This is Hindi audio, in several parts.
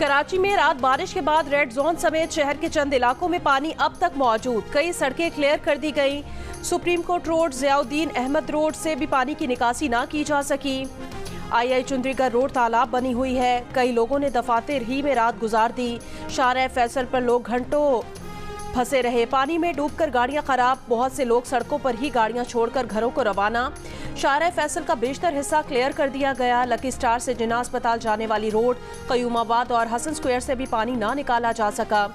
कराची में रात बारिश के बाद रेड जोन समेत शहर के चंद इलाकों में पानी अब तक मौजूद। कई सड़कें क्लियर कर दी गई। Supreme court road, Ziauddin Ahmed road से भी पानी की निकासी ना की जा सकी। आई चुंदरीगढ़ रोड तालाब बनी हुई है। कई लोगों ने दफातर ही में रात गुजार दी। शाहराह फैसल पर लोग घंटों फंसे रहे। पानी में डूबकर गाड़ियां खराब। बहुत से लोग सड़कों पर ही गाड़ियां छोड़कर घरों को रवाना। शाहराह फैसल का बेशतर हिस्सा क्लियर कर दिया गया। लकी स्टार से जिन्ना अस्पताल जाने वाली रोड, कयूमाबाद और हसन स्क्वायर से भी पानी ना निकाला जा सका।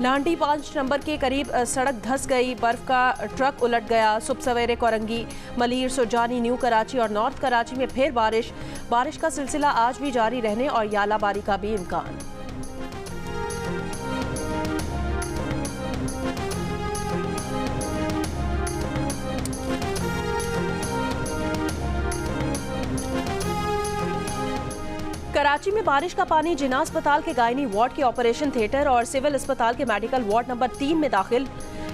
लांडी 5 नंबर के करीब सड़क धंस गई। बर्फ का ट्रक उलट गया। सुबह सवेरे कोरंगी, मलीर, सुरजानी, न्यू कराची और नॉर्थ कराची में फिर बारिश का सिलसिला आज भी जारी रहने और यालाबारी का भी इम्कान। कराची में बारिश का पानी जिन्ना अस्पताल के गायनी वार्ड के ऑपरेशन थिएटर और सिविल अस्पताल के मेडिकल वार्ड नंबर 3 में दाखिल।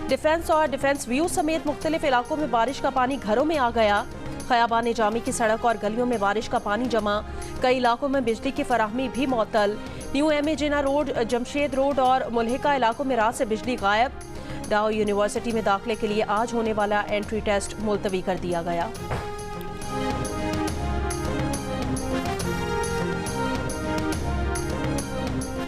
डिफेंस और डिफेंस व्यू समेत मुख्तलिफ इलाकों में बारिश का पानी घरों में आ गया। खयाबान जामी की सड़क और गलियों में बारिश का पानी जमा। कई इलाकों में बिजली की फराहमी भी मुअत्तल। न्यू MA जिन्ना रोड, जमशेद रोड और मुल्हिका इलाकों में रात से बिजली गायब। डाउ यूनिवर्सिटी में दाखिले के लिए आज होने वाला एंट्री टेस्ट मुलतवी कर दिया गया।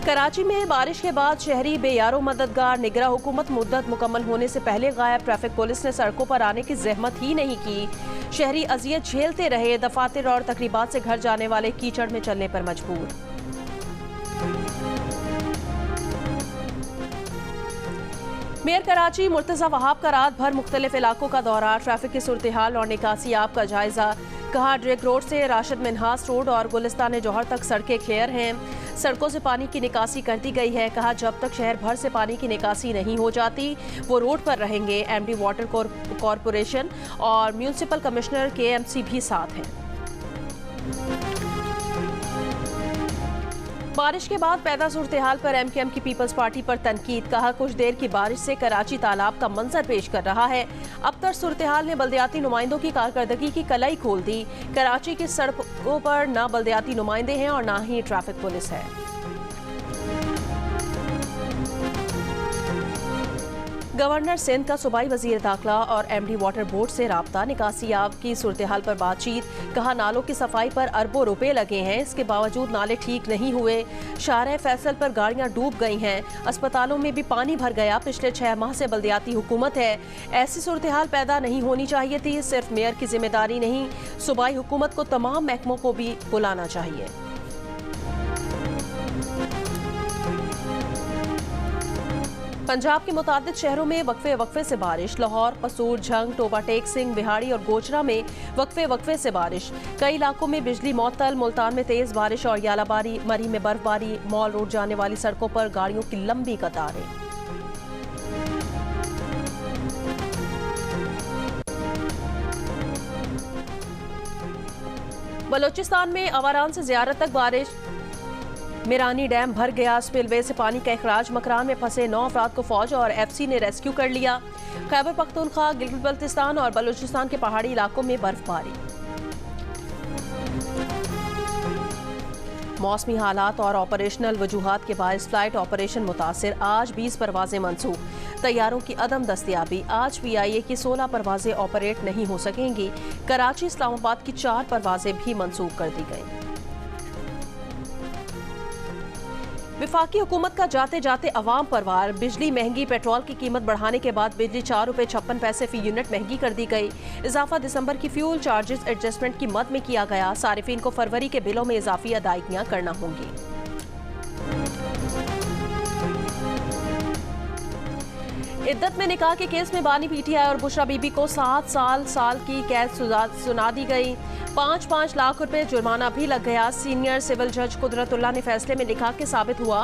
कराची में बारिश के बाद शहरी बेयारो मददगार। निगरां हुकूमत मुद्दत मुकम्मल होने से पहले गायब। ट्रैफिक पुलिस ने सड़कों पर आने की जहमत ही नहीं की। शहरी अजियत झेलते रहे। दफातर और तकरीबात से घर जाने वाले कीचड़ में चलने पर मजबूर। मेयर कराची मुर्तजा वहाब का रात भर मुख्तलिफ इलाकों का दौरा। ट्रैफिक की सूरत हाल और निकासी आप का जायजा। कहा ड्रेक रोड से राशिद मिन्हास रोड और गुलिस्तान जौहर तक सड़कें क्लियर हैं। सड़कों से पानी की निकासी कर दी गई है। कहा जब तक शहर भर से पानी की निकासी नहीं हो जाती वो रोड पर रहेंगे। MD वाटर कॉरपोरेशन और म्यूनिसिपल कमिश्नर KMC भी साथ हैं। बारिश के बाद पैदा सूरत हाल पर MKM की पीपल्स पार्टी पर तनकीद। कहा कुछ देर की बारिश से कराची तालाब का मंजर पेश कर रहा है। अब तक सूरत हाल ने बल्दियाती नुमाइंदों की कारकर्दगी की कलाई खोल दी। कराची की सड़कों पर ना बल्दियाती नुमाइंदे हैं और ना ही ट्रैफिक पुलिस है। गवर्नर सिंध का सूबाई वजीर दाखिला और MD वाटर बोर्ड से राब्ता। निकासियाब की सूरत हाल पर बातचीत। कहा नालों की सफाई पर अरबों रुपए लगे हैं, इसके बावजूद नाले ठीक नहीं हुए। शाहराह फैसल पर गाड़ियां डूब गई हैं। अस्पतालों में भी पानी भर गया। पिछले 6 माह से बल्दियाती हुकूमत है। ऐसी सूरत हाल पैदा नहीं होनी चाहिए थी। सिर्फ मेयर की जिम्मेदारी नहीं, सूबाई हुकूमत को तमाम महकमों को भी बुलाना चाहिए। पंजाब के मुतादिद शहरों में वक्फे से बारिश। लाहौर, कसूर, झंग, टोबा टेक सिंह, बिहाड़ी और गोचरा में वक्फे से बारिश। कई इलाकों में बिजली मुअत्तल। मुल्तान में तेज बारिश और यालाबारी। मरी में बर्फबारी। मॉल रोड जाने वाली सड़कों पर गाड़ियों की लंबी कतारें। बलोचिस्तान में अवारान से ज़ियारत तक बारिश। मिरानी डैम भर गया। स्पिलवे से पानी का इखराज। मकरान में फंसे 9 अफराद को फौज और FC ने रेस्क्यू कर लिया। खैबर पख्तूनख्वा, गिलगित बल्तिस्तान और बलूचिस्तान के पहाड़ी इलाकों में बर्फबारी। मौसमी हालात और ऑपरेशनल वजूहात के बायस फ्लाइट ऑपरेशन मुतासिर। आज 20 परवाजें मनसूख। तैयारों की अदम दस्तियाबी। आज PIA की 16 परवाजें ऑपरेट नहीं हो सकेंगी। कराची इस्लामाबाद की 4 परवाजें भी मनसूख कर दी गई। विफाकी हुकूमत का जाते जाते अवाम पर वार। बिजली महंगी। पेट्रोल की कीमत बढ़ाने के बाद बिजली 4 रुपये 56 पैसे फी यूनिट महंगी कर दी गई। इजाफा दिसंबर की फ्यूल चार्जेस एडजस्टमेंट की मद में किया गया। सारिफिन को फरवरी के बिलों में इजाफी अदायगियां करना होंगी। इद्दत में निकाह के केस में बानी PTI और बुशरा बीबी को 7 साल की कैद सुना दी गई। 5-5 लाख रुपए जुर्माना भी लग गया। सीनियर सिविल जज कुदरतुल्लाह ने फैसले में लिखा कि साबित हुआ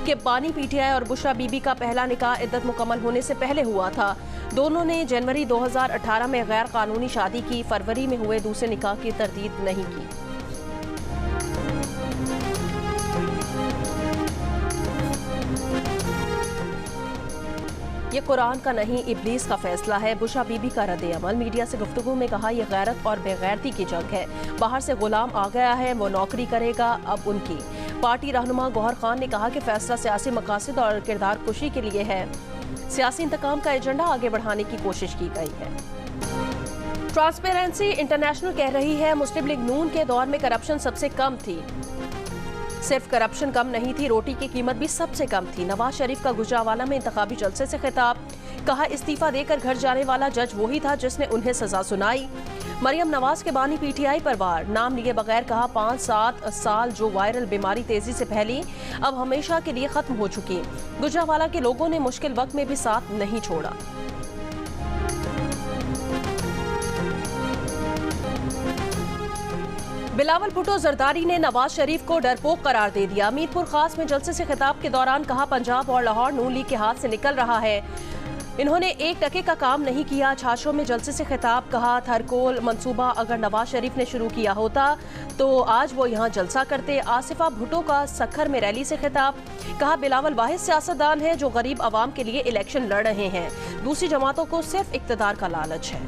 कि बानी PTI और बुशरा बीबी का पहला निकाह इद्दत मुकम्मल होने से पहले हुआ था। दोनों ने जनवरी 2018 में गैर कानूनी शादी की। फरवरी में हुए दूसरे निकाह की तरदीद नहीं की। ये कुरान का नहीं इब्लीस का फैसला है। बुशरा बीबी का रद्द-ए-अमल। मीडिया से गुफ्तगू में कहा यह गैरत और बेगैरती की जंग है। बाहर से गुलाम आ गया है, वो नौकरी करेगा अब उनकी। पार्टी रहनुमा गौहर खान ने कहा कि फैसला सियासी मकासद और किरदार कुशी के लिए है। सियासी इंतकाम का एजेंडा आगे बढ़ाने की कोशिश की गई है। ट्रांसपेरेंसी इंटरनेशनल कह रही है मुस्लिम लीग नून के दौर में करप्शन सबसे कम थी। सिर्फ करप्शन कम नहीं थी, रोटी की कीमत भी सबसे कम थी। नवाज शरीफ का गुजरावाला में इंतखाबी जलसे से खिताब, कहा इस्तीफा देकर घर जाने वाला जज वही था जिसने उन्हें सजा सुनाई। मरियम नवाज के बानी पीटीआई पर वार, नाम लिए बगैर कहा 5-7 साल जो वायरल बीमारी तेजी से फैली अब हमेशा के लिए खत्म हो चुकी। गुजरावाला के लोगों ने मुश्किल वक्त में भी साथ नहीं छोड़ा। बिलावल भुट्टो जरदारी ने नवाज शरीफ को डरपोक करार दे दिया। मीरपुर खास में जलसे से खिताब के दौरान कहा पंजाब और लाहौर नून लीग के हाथ से निकल रहा है। इन्होंने 1 टके का काम नहीं किया। छाछों में जलसे से खिताब, कहा थरकोल मंसूबा अगर नवाज शरीफ ने शुरू किया होता तो आज वो यहाँ जलसा करते। आसिफा भुट्टो का सखर में रैली से खिताब, कहा बिलावल वाहिद सियासतदान है जो गरीब आवाम के लिए इलेक्शन लड़ रहे हैं, दूसरी जमातों को सिर्फ इक्तदार का लालच है।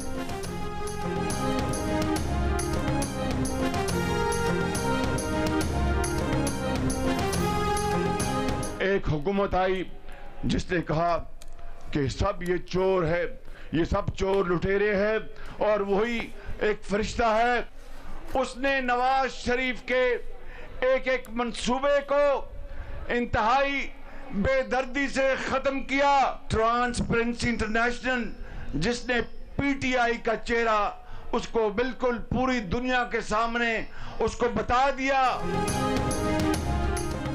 एक हुकूमत आई जिसने कहा कि सब ये चोर है, ये सब चोर लुटेरे हैं और वही एक फरिश्ता है। उसने नवाज शरीफ के एक एक मंसूबे को इंतहाई बेदर्दी से खत्म किया। ट्रांसपेरेंसी इंटरनेशनल जिसने पीटीआई का चेहरा उसको बिल्कुल पूरी दुनिया के सामने उसको बता दिया।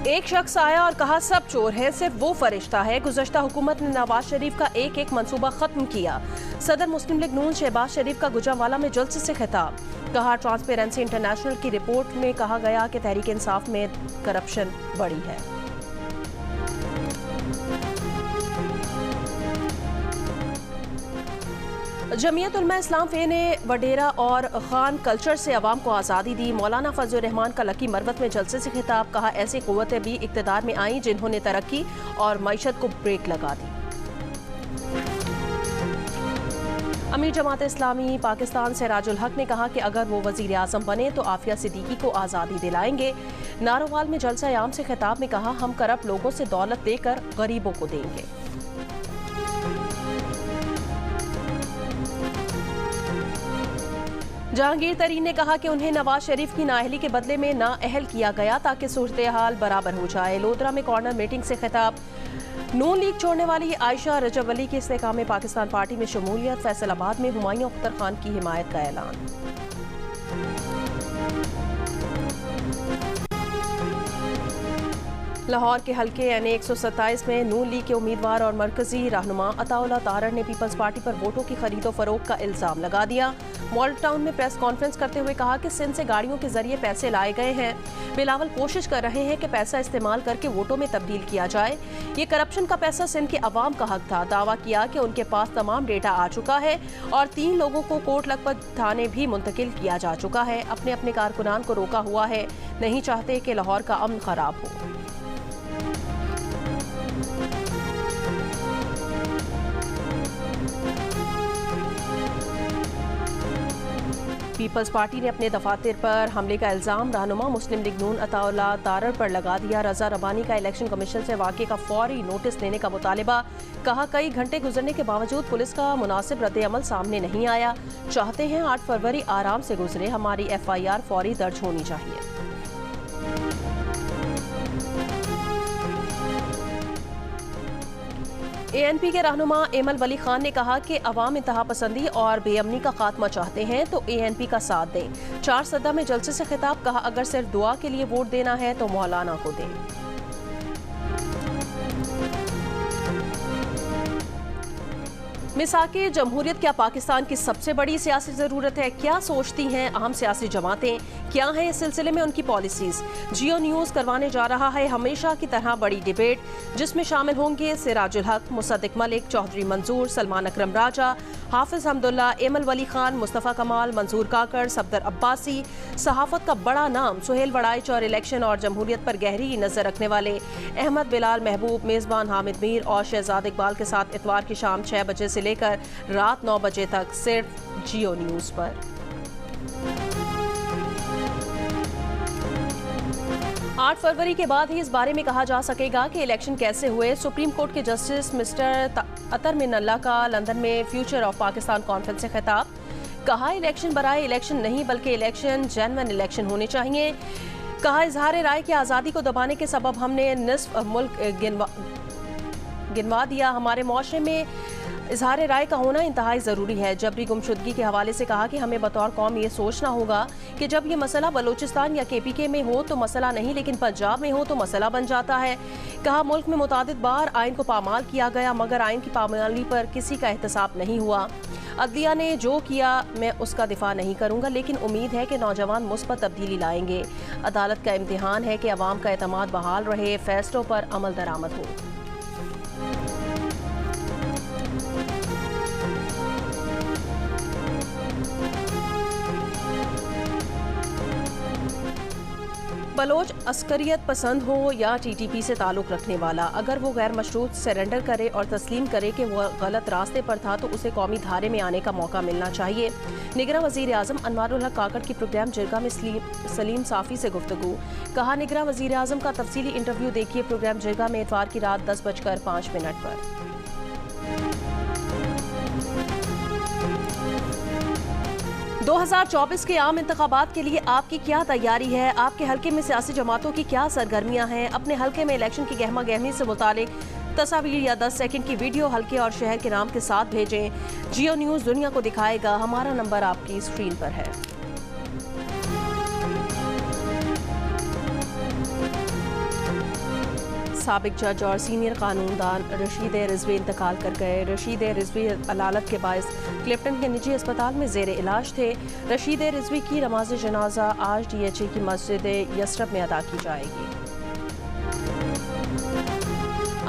एक शख्स आया और कहा सब चोर हैं, सिर्फ वो फरिश्ता है। गुज़श्ता हुकूमत ने नवाज शरीफ का एक एक मंसूबा खत्म किया। सदर मुस्लिम लीग नून शहबाज शरीफ का गुजरावाला में जलसे से खिताब, कहा ट्रांसपेरेंसी इंटरनेशनल की रिपोर्ट में कहा गया कि तहरीक इंसाफ में करप्शन बढ़ी है। जमीयत उलमा इस्लाम फे ने वडेरा और खान कल्चर से अवाम को आज़ादी दी। मौलाना फजल रहमान का लकी मरवत में जलसे से खिताब, कहा ऐसी क़ुव्वतें भी इक़्तिदार में आईं जिन्होंने तरक्की और मईशत को ब्रेक लगा दी। अमीर जमात इस्लामी पाकिस्तान सिराजुल हक ने कहा कि अगर वो वज़ीर आज़म बने तो आफिया सिद्दीकी को आज़ादी दिलाएंगे। नारोवाल में जलसा आम से खिताब में कहा हम करप्ट लोगों से दौलत लेकर गरीबों को देंगे। जहांगीर तरीन ने कहा कि उन्हें नवाज शरीफ की नाअहली के बदले में नाअहल किया गया ताकि सूरत हाल बराबर हो जाए। लोधरा में कॉर्नर मीटिंग से खिताब, नून लीग छोड़ने वाली आयशा रजब अली के इस्तेकाम में पाकिस्तान पार्टी में शमूलियत। फैसलाबाद में हुमायूं अख्तर खान की हिमायत का ऐलान। लाहौर के हल्के NA 127 में नून लीग के उम्मीदवार और मरकजी रहनुमा अताउल्लाह तारड़ ने पीपल्स पार्टी पर वोटों की खरीदो फरोख्त का इल्जाम लगा दिया। मॉडल टाउन में प्रेस कॉन्फ्रेंस करते हुए कहा कि सिंध से गाड़ियों के जरिए पैसे लाए गए हैं। बिलावल कोशिश कर रहे हैं कि पैसा इस्तेमाल करके वोटों में तब्दील किया जाए। ये करप्शन का पैसा सिंध के अवाम का हक था। दावा किया कि उनके पास तमाम डेटा आ चुका है और 3 लोगों को कोट लखपत थाने भी मुंतकिल किया जा चुका है। अपने अपने कारकुनान को रोका हुआ है, नहीं चाहते कि लाहौर का अमन खराब हो। पीपल्स पार्टी ने अपने दफातर पर हमले का इल्जाम रहनुमा मुस्लिम लीग नून अताउल्लाह तारड़ पर लगा दिया। रजा रबानी का इलेक्शन कमीशन से वाक़े का फौरी नोटिस लेने का मुतालिबा, कहा कई घंटे गुजरने के बावजूद पुलिस का मुनासिब रद्द-ए-अमल सामने नहीं आया। चाहते हैं 8 फरवरी आराम से गुजरे, हमारी FIR फौरी दर्ज होनी चाहिए। ANP के रहनुमा एमल वली खान ने कहा कि अवाम इंतहा पसंदी और बेअमनी का खात्मा चाहते हैं तो ANP का साथ दें। 4 सदा में जलसे से खिताब, कहा अगर सिर्फ दुआ के लिए वोट देना है तो मौलाना को दें। मिसाके जमहूरियत क्या पाकिस्तान की सबसे बड़ी सियासी ज़रूरत है? क्या सोचती हैं अहम सियासी जमातें? क्या है इस सिलसिले में उनकी पॉलिसीज़? जियो न्यूज़ करवाने जा रहा है हमेशा की तरह बड़ी डिबेट, जिसमें शामिल होंगे सिराजुल हक, मुसद्दिक मलिक, चौधरी मंजूर, सलमान अकरम राजा, हाफिज हमदुल्ला, एमल वली खान, मुस्तफ़ा कमाल, मंजूर काकड़, सफदर अब्बासी, सहाफ़त का बड़ा नाम सुहेल वड़ाइच और इलेक्शन और जमहूरियत पर गहरी नज़र रखने वाले अहमद बिलाल महबूब, मेज़बान हामिद मीर और शहजाद इकबाल के साथ इतवार की शाम 6 बजे से लेकर रात 9 बजे तक सिर्फ जियो न्यूज़ पर। 8 फरवरी के बाद ही इस बारे में कहा जा सकेगा कि इलेक्शन कैसे हुए। सुप्रीम कोर्ट के जस्टिस मिस्टर अतर मिनल्ला का लंदन में फ्यूचर ऑफ पाकिस्तान कॉन्फ्रेंस से खिताब। कहा इलेक्शन बराए इलेक्शन नहीं बल्कि इलेक्शन जेन्युइन इलेक्शन होने चाहिए। कहा इजहार राय की आज़ादी को दबाने के सबब हमने निस्फ मुल्क गिनवा दिया। हमारे मुआशरे में इजहार राय का होना इंतहाई ज़रूरी है। जबरी गुमशुदगी के हवाले से कहा कि हमें बतौर कौम ये सोचना होगा कि जब ये मसला बलूचिस्तान या KPK में हो तो मसला नहीं, लेकिन पंजाब में हो तो मसला बन जाता है। कहा मुल्क में मुतादिद बार आइन को पामाल किया गया मगर आइन की पामाली पर किसी का एहतसाब नहीं हुआ। अदलिया ने जो किया मैं उसका दिफा नहीं करूंगा, लेकिन उम्मीद है कि नौजवान मुस्बत तब्दीली लाएंगे। अदालत का इम्तिहान है कि अवाम का एतमाद बहाल रहे, फैसलों पर अमल दरामद हो। बलोच अस्करियत पसंद हो या TTP से ताल्लुक़ रखने वाला, अगर वो गैर मशरूत सरेंडर करे और तस्लीम करे कि वह गलत रास्ते पर था तो उसे कौमी धारे में आने का मौका मिलना चाहिए। निगरा वज़ीर आज़म अनवारुल हक काकड़ की प्रोग्राम जिरगा में सलीम साफ़ी से गुफ्तगू। कहा निगरा वज़ीर आज़म का तफसीली इंटरव्यू देखिए प्रोग्राम जिरगा में इतवार की रात 10:05 पर। 2024 के आम इंतखाबात के लिए आपकी क्या तैयारी है? आपके हल्के में सियासी जमातों की क्या सरगर्मियां हैं? अपने हल्के में इलेक्शन की गहमा गहमी से मुतालिक तस्वीर या 10 सेकंड की वीडियो हल्के और शहर के नाम के साथ भेजें। जियो न्यूज़ दुनिया को दिखाएगा। हमारा नंबर आपकी स्क्रीन पर है। साबिक जज और सीनियर कानूनदान रशीद रिजवी इंतकाल कर गए। रशीद रिजवी अलालत के बायस क्लिफ्टन के निजी अस्पताल में जेर इलाज थे। रशीद रिजवी की नमाज जनाजा आज DHA की मस्जिद यसरब में अदा की जाएगी।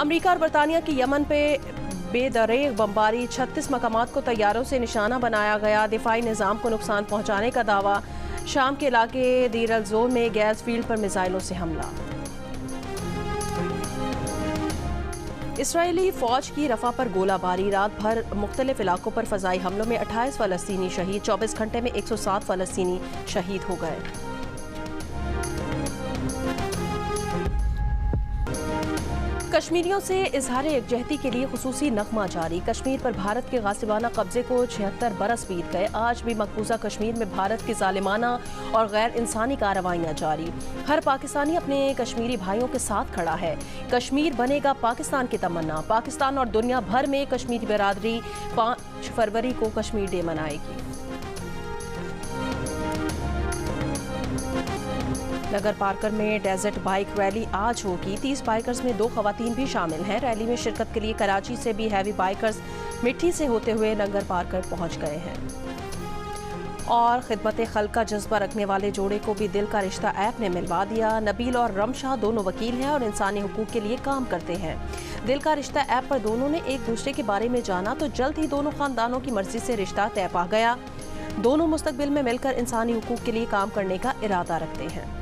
अमरीका और बरतानिया की यमन पे बेदरेग बमबारी, 36 मकामात को तैयारों से निशाना बनाया गया। दिफाई निज़ाम को नुकसान पहुँचाने का दावा। शाम के इलाके दीर अल जोर में गैस फील्ड पर मिसाइलों से हमला। इसराइली फ़ौज की रफ़ा पर गोलाबारी, रात भर मुख्तलिफ इलाकों पर फ़ज़ाई हमलों में 28 फ़लस्तीनी शहीद। 24 घंटे में 107 फ़लस्तीनी शहीद हो गए। कश्मीरियों से इजहार यकजहती के लिए खुसूसी नगमा जारी। कश्मीर पर भारत के गासिबाना कब्जे को 76 बरस बीत गए। आज भी मकबूजा कश्मीर में भारत की जालिमाना और गैर इंसानी कार्रवाइयाँ जारी। हर पाकिस्तानी अपने कश्मीरी भाइयों के साथ खड़ा है। कश्मीर बनेगा पाकिस्तान की तमन्ना। पाकिस्तान और दुनिया भर में कश्मीरी बिरादरी 5 फरवरी को कश्मीर डे मनाएगी। नगर पार्कर में डेजर्ट बाइक रैली आज होगी। 30 बाइकर्स में 2 खवातीन भी शामिल हैं। रैली में शिरकत के लिए कराची से भी हैवी बाइकर्स मिट्टी से होते हुए नगर पार्कर पहुंच गए हैं। और खिदमत खल्क का जज्बा रखने वाले जोड़े को भी दिल का रिश्ता ऐप ने मिलवा दिया। नबील और रमशाह दोनों वकील हैं और इंसानी हुकूक के लिए काम करते हैं। दिल का रिश्ता ऐप पर दोनों ने एक दूसरे के बारे में जाना तो जल्द ही दोनों खानदानों की मर्जी से रिश्ता तय पा गया। दोनों मुस्तकबिल में मिलकर इंसानी हुकूक के लिए काम करने का इरादा रखते हैं।